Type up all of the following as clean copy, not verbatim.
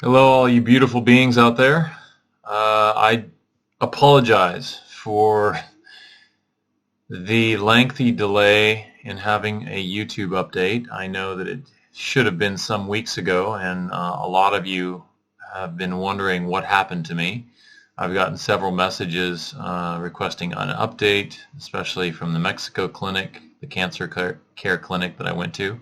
Hello, all you beautiful beings out there. I apologize for the lengthy delay in having a YouTube update. I know that it should have been some weeks ago, and a lot of you have been wondering what happened to me. I've gotten several messages requesting an update, especially from the Mexico clinic, the cancer care clinic that I went to.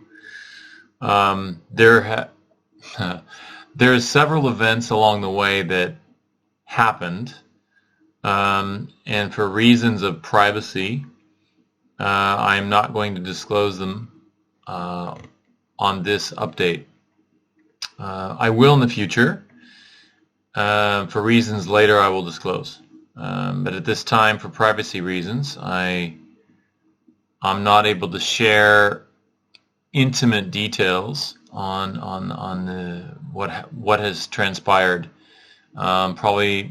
There's several events along the way that happened, and for reasons of privacy, I'm not going to disclose them on this update. I will in the future. For reasons later I will disclose. But at this time, for privacy reasons, I'm not able to share intimate details on what has transpired. I'd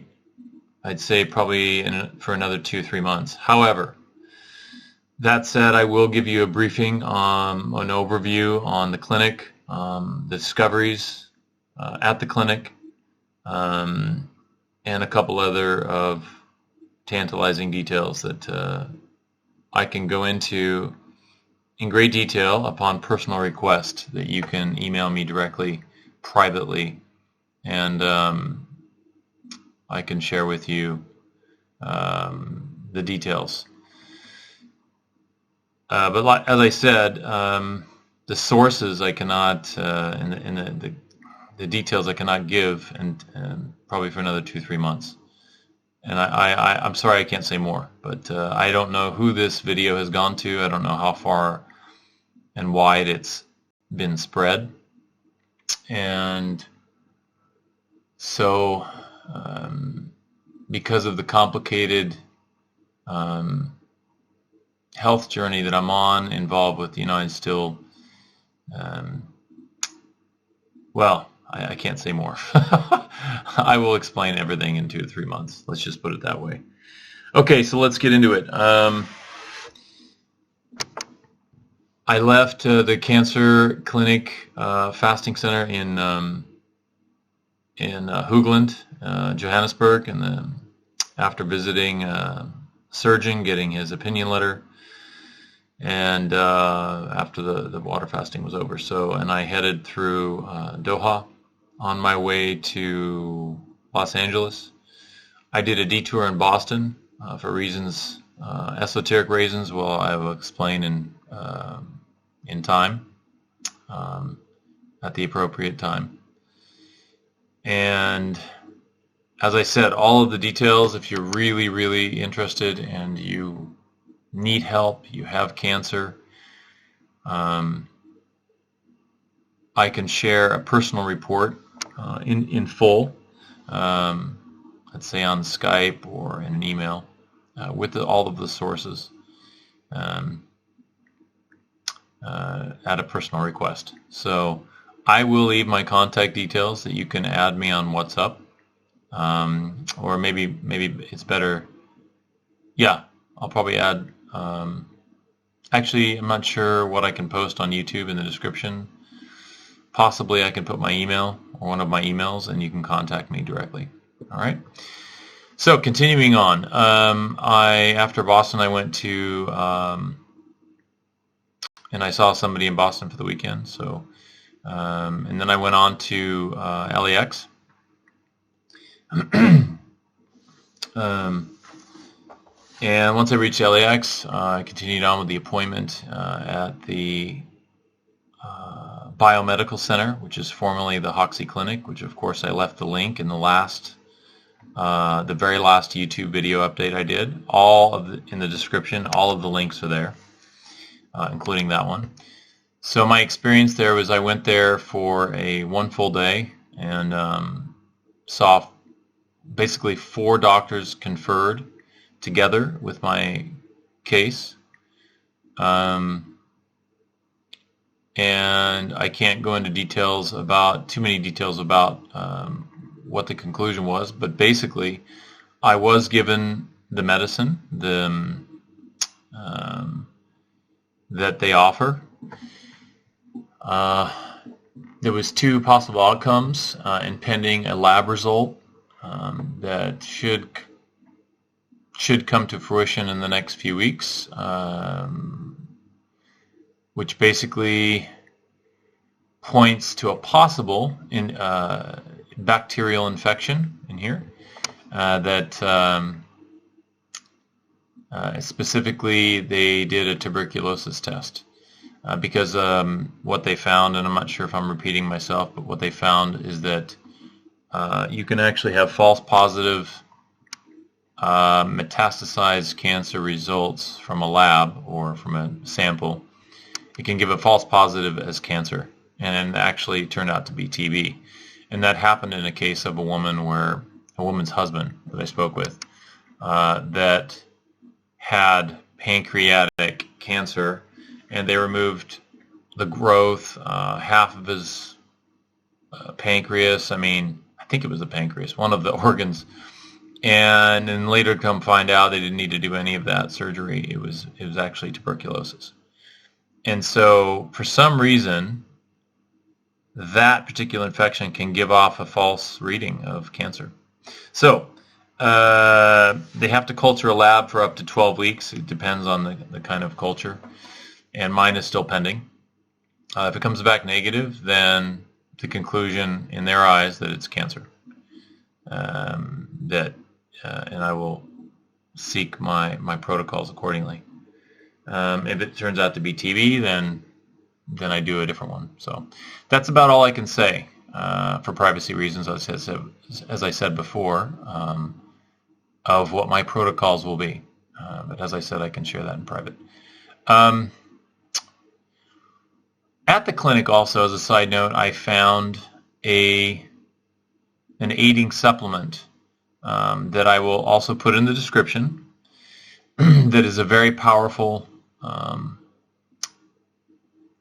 say probably for another 2-3 months. However, that said, I will give you a briefing, an overview on the clinic, the discoveries at the clinic, and a couple other of tantalizing details that I can go into in great detail upon personal request, that you can email me directly, privately, and I can share with you the details. But as I said, the sources I cannot, and the details I cannot give, and probably for another 2-3 months. And I'm sorry I can't say more, but I don't know who this video has gone to. I don't know how far and wide it's been spread. And so because of the complicated health journey that I'm on, involved with still, well, I can't say more. I will explain everything in 2-3 months. Let's just put it that way. Okay, so let's get into it. I left the cancer clinic fasting center in Hoogland, Johannesburg, and then after visiting a surgeon, getting his opinion letter, and after the water fasting was over. And I headed through Doha on my way to Los Angeles. I did a detour in Boston for reasons, esoteric reasons. Well, I will explain in time, at the appropriate time. And as I said, all of the details, if you're really, really interested and you need help, you have cancer, I can share a personal report in full, let's say on Skype or in an email, with all of the sources at a personal request. So I will leave my contact details that you can add me on WhatsApp, or maybe it's better. Yeah, I'll probably add. Actually, I'm not sure what I can post on YouTube in the description. Possibly I can put my email or one of my emails, and you can contact me directly. All right. So continuing on, after Boston, I went to and I saw somebody in Boston for the weekend. So and then I went on to LAX. And once I reached LAX, I continued on with the appointment at the Biomedical Center, which is formerly the Hoxie Clinic, which of course I left the link in the very last YouTube video update I did. In the description, all of the links are there, including that one. So my experience there was I went there for one full day and saw basically 4 doctors conferred together with my case. And I can't go into too many details about what the conclusion was, but basically I was given the medicine that they offer. there was 2 possible outcomes, and pending a lab result that should come to fruition in the next few weeks, which basically points to a possible bacterial infection in here that specifically they did a tuberculosis test because what they found, and I'm not sure if I'm repeating myself, but what they found is that you can actually have false positive metastasized cancer results from a lab or from a sample. It can give a false positive as cancer, and it actually turned out to be TB. And that happened in a case of a woman's husband that I spoke with that had pancreatic cancer, and they removed the growth, half of his pancreas. I think it was the pancreas, one of the organs. And then later come find out they didn't need to do any of that surgery. It was actually tuberculosis. And so for some reason, that particular infection can give off a false reading of cancer. So they have to culture a lab for up to 12 weeks. It depends on the kind of culture. And mine is still pending. If it comes back negative, then the conclusion in their eyes that it's cancer. And I will seek my protocols accordingly. If it turns out to be TB, then I do a different one. So that's about all I can say for privacy reasons, as I said before, of what my protocols will be. But as I said, I can share that in private. At the clinic also, as a side note, I found an aiding supplement that I will also put in the description that is a very powerful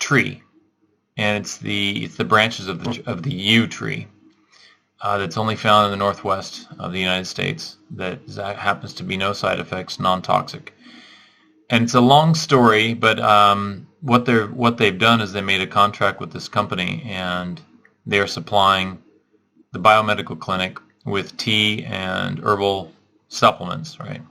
tree, and it's the branches of the yew tree that's only found in the northwest of the United States. That happens to be no side effects, non-toxic. And it's a long story, but what they've done is they made a contract with this company, and they are supplying the biomedical clinic with tea and herbal supplements, right,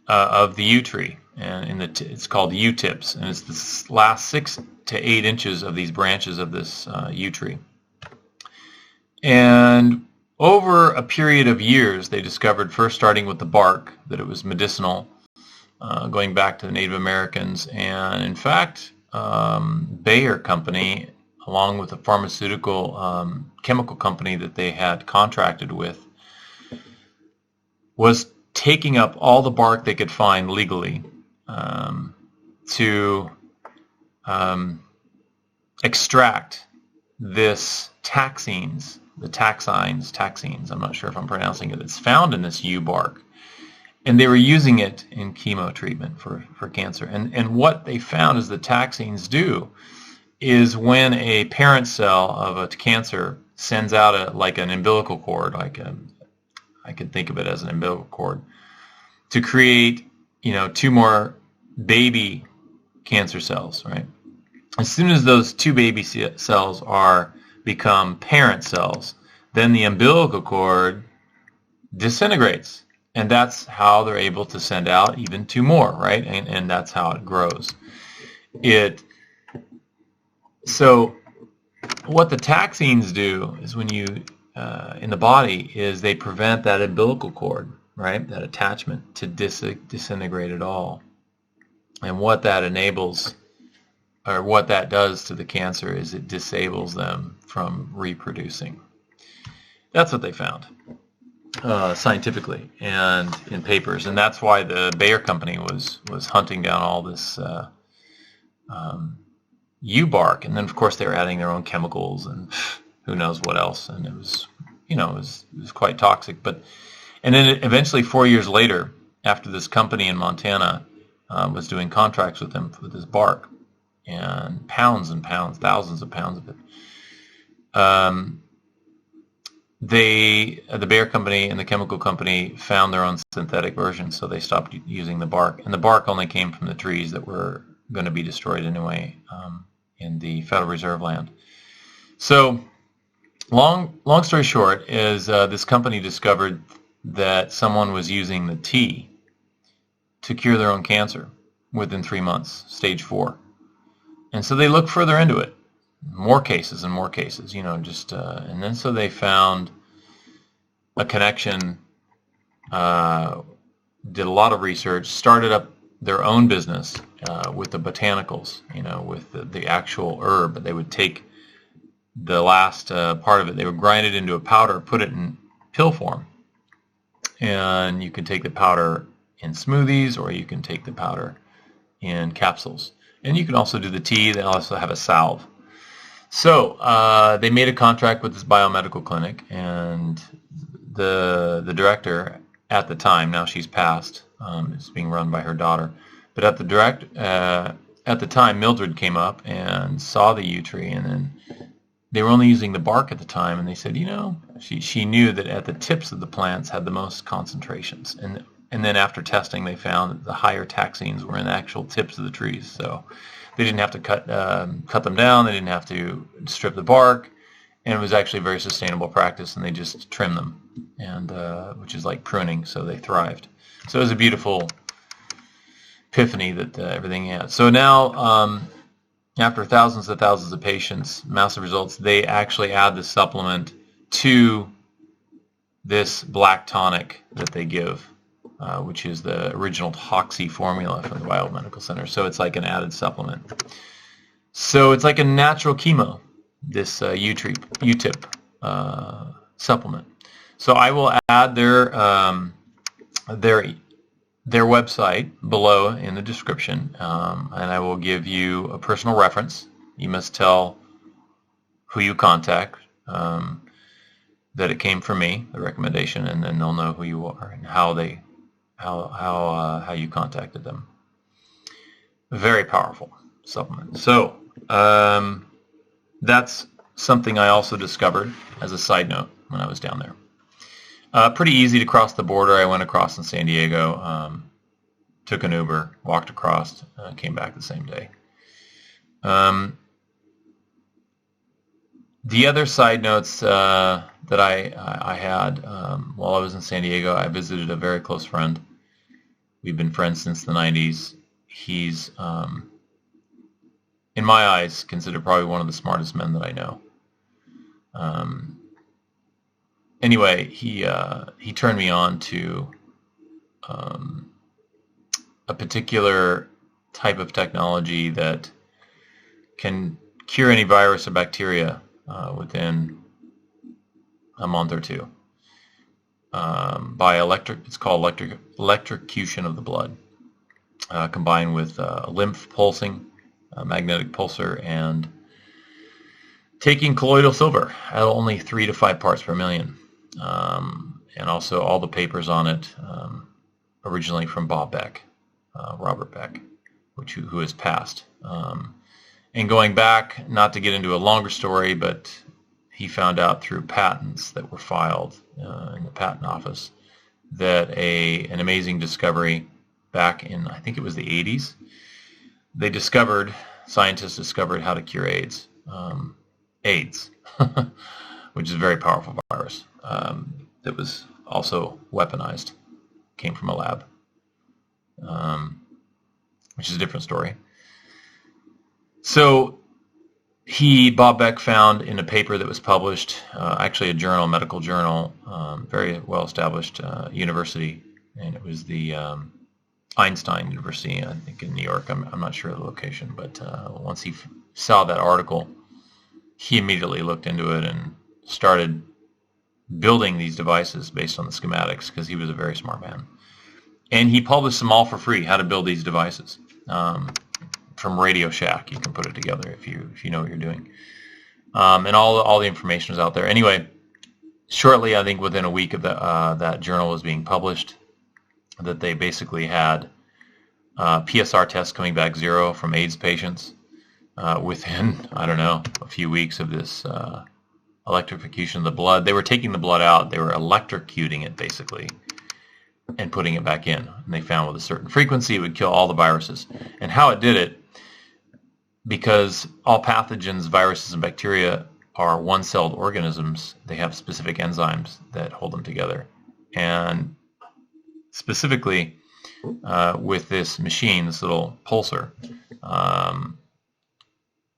of the yew tree, and it's called yew tips, and it's the last 6 to 8 inches of these branches of this yew tree. And over a period of years, they discovered, first starting with the bark, that it was medicinal, going back to the Native Americans, and in fact, Bayer Company, along with a pharmaceutical chemical company that they had contracted with, was taking up all the bark they could find legally to extract this taxines, I'm not sure if I'm pronouncing it, it's found in this yew bark. And they were using it in chemo treatment for cancer. And what they found is the taxines do is when a parent cell of a cancer sends out like an umbilical cord, I could think of it as an umbilical cord, to create 2 more baby cancer cells, right? As soon as those 2 baby cells become parent cells, then the umbilical cord disintegrates. And that's how they're able to send out even 2 more, right? And that's how it grows. So what the taxines do is when you, in the body, is they prevent that umbilical cord, right? That attachment to disintegrate at all. And what that enables, or what that does to the cancer, is it disables them from reproducing. That's what they found. Scientifically and in papers, and that's why the Bayer Company was hunting down all this yew bark, and then of course they were adding their own chemicals and who knows what else, and it was it was quite toxic. And then eventually 4 years later, after this company in Montana was doing contracts with them for this bark, and pounds and pounds, thousands of pounds of it. The Bayer Company and the chemical company found their own synthetic version, so they stopped using the bark. And the bark only came from the trees that were going to be destroyed anyway in the Federal Reserve land. So long story short is this company discovered that someone was using the tea to cure their own cancer within 3 months, stage 4. And so they looked further into it. More cases and more cases, and then so they found a connection, did a lot of research, started up their own business with the botanicals, with the actual herb. They would take the last part of it, they would grind it into a powder, put it in pill form. And you can take the powder in smoothies, or you can take the powder in capsules. And you can also do the tea. They also have a salve. So they made a contract with this biomedical clinic, and the director at the time, now she's passed, it's being run by her daughter, but at the time, Mildred came up and saw the yew tree, and then they were only using the bark at the time, and they said, she knew that at the tips of the plants had the most concentrations, and then after testing, they found that the higher taxines were in the actual tips of the trees. So they didn't have to cut them down. They didn't have to strip the bark, and it was actually a very sustainable practice. And they just trimmed them, and which is like pruning. So they thrived. So it was a beautiful epiphany that everything had. So now, after thousands and thousands of patients, massive results, they actually add the supplement to this black tonic that they give, which is the original Toxi formula from the Biomedical Center. So it's like an added supplement. So it's like a natural chemo, this U-tip supplement. So I will add their website below in the description, and I will give you a personal reference. You must tell who you contact, that it came from me, the recommendation, and then they'll know who you are and how you contacted them. Very powerful supplement. So that's something I also discovered as a side note when I was down there. Pretty easy to cross the border. I went across in San Diego, took an Uber, walked across, came back the same day. The other side notes that I had while I was in San Diego, I visited a very close friend. We've been friends since the 90s. He's, in my eyes, considered probably one of the smartest men that I know. Anyway, he turned me on to a particular type of technology that can cure any virus or bacteria within a month or two by it's called electrocution of the blood, combined with lymph pulsing, magnetic pulsar, and taking colloidal silver at only 3 to 5 parts per million. And also all the papers on it, originally from Bob Beck, Robert Beck, who has passed. And going back, not to get into a longer story, but he found out through patents that were filed in the patent office that an amazing discovery back in, I think it was the 80s, scientists discovered how to cure AIDS. AIDS, which is a very powerful virus that was also weaponized, came from a lab, which is a different story. So Bob Beck found in a paper that was published, actually a journal, medical journal, very well-established university, and it was the Einstein University, I think in New York. I'm not sure of the location, but once he saw that article, he immediately looked into it and started building these devices based on the schematics, because he was a very smart man. And he published them all for free, how to build these devices. From Radio Shack, you can put it together if you know what you're doing. And all the information is out there. Anyway, shortly, I think within a week of that journal was being published, that they basically had PSR tests coming back 0 from AIDS patients within, I don't know, a few weeks of this electrification of the blood. They were taking the blood out, they were electrocuting it basically, and putting it back in. And they found with a certain frequency it would kill all the viruses. And how it did it, because all pathogens, viruses, and bacteria are one-celled organisms. They have specific enzymes that hold them together. And specifically with this machine, this little pulsar,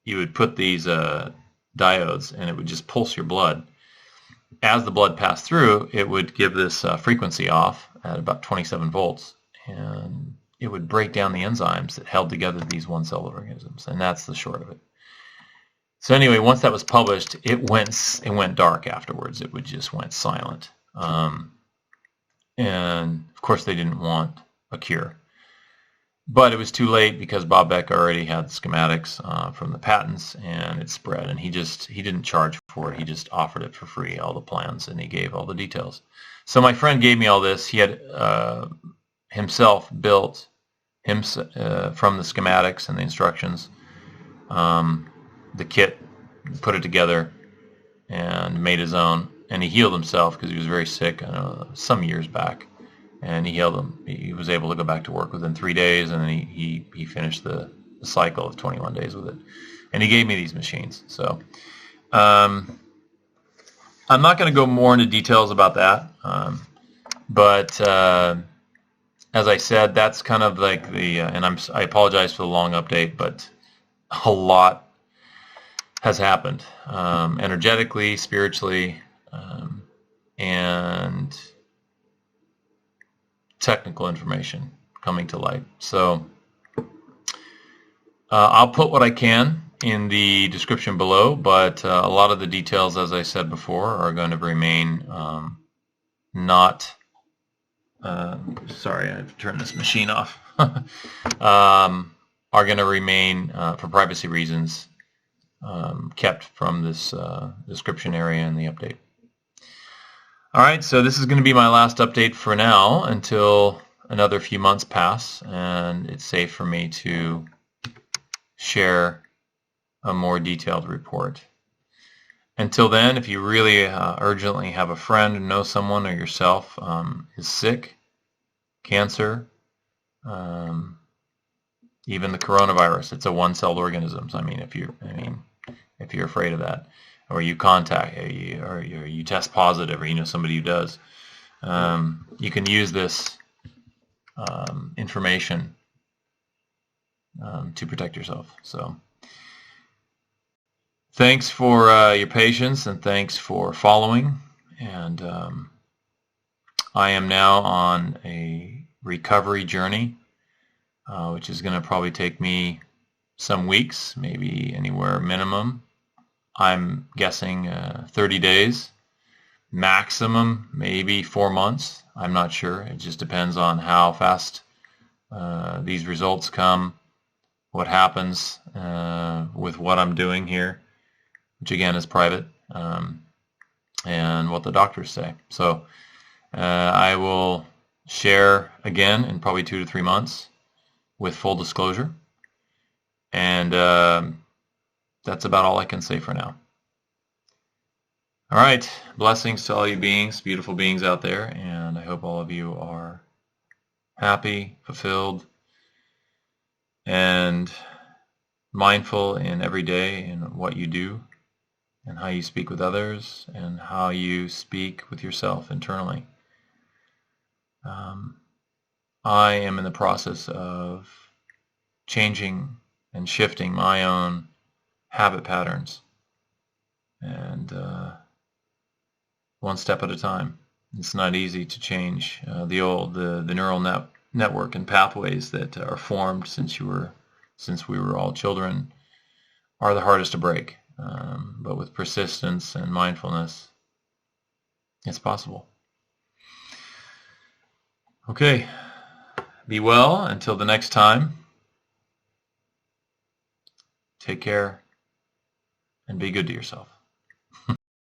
you would put these diodes and it would just pulse your blood. As the blood passed through, it would give this frequency off at about 27 volts, and it would break down the enzymes that held together these one-celled organisms, and that's the short of it. So anyway, once that was published, it went dark afterwards. It just went silent. And of course they didn't want a cure. But it was too late because Bob Beck already had schematics from the patents, and it spread. And he didn't charge for it. He just offered it for free, all the plans, and he gave all the details. So my friend gave me all this. He had himself built from the schematics and the instructions, the kit, put it together, and made his own. And he healed himself because he was very sick some years back. And he healed him. He was able to go back to work within 3 days, and then he finished the cycle of 21 days with it. And he gave me these machines. So I'm not going to go more into details about that. But as I said, that's kind of like the, and I apologize for the long update, but a lot has happened, energetically, spiritually, and technical information coming to light. So I'll put what I can in the description below, but a lot of the details, as I said before, are going to remain not, sorry, I have to turn this machine off, are going to remain, for privacy reasons, kept from this description area in the update. All right, so this is going to be my last update for now until another few months pass and it's safe for me to share a more detailed report. Until then, if you really urgently have a friend, know someone, or yourself is sick, cancer, even the coronavirus, it's a one-celled organism. So, if you're afraid of that, or you contact, or you test positive, or you know somebody who does, you can use this information to protect yourself. So thanks for your patience, and thanks for following. And I am now on a recovery journey, which is going to probably take me some weeks, maybe anywhere minimum, I'm guessing 30 days, maximum maybe 4 months. I'm not sure. It just depends on how fast these results come, what happens with what I'm doing here, which again is private, and what the doctors say. So I will share again in probably 2 to 3 months with full disclosure. And that's about all I can say for now. All right, blessings to all you beings, beautiful beings out there, and I hope all of you are happy, fulfilled, and mindful in every day in what you do and how you speak with others and how you speak with yourself internally. I am in the process of changing and shifting my own habit patterns, and one step at a time. It's not easy to change the neural network and pathways that are formed since we were all children are the hardest to break. But with persistence and mindfulness, it's possible. Okay, be well until the next time. Take care and be good to yourself.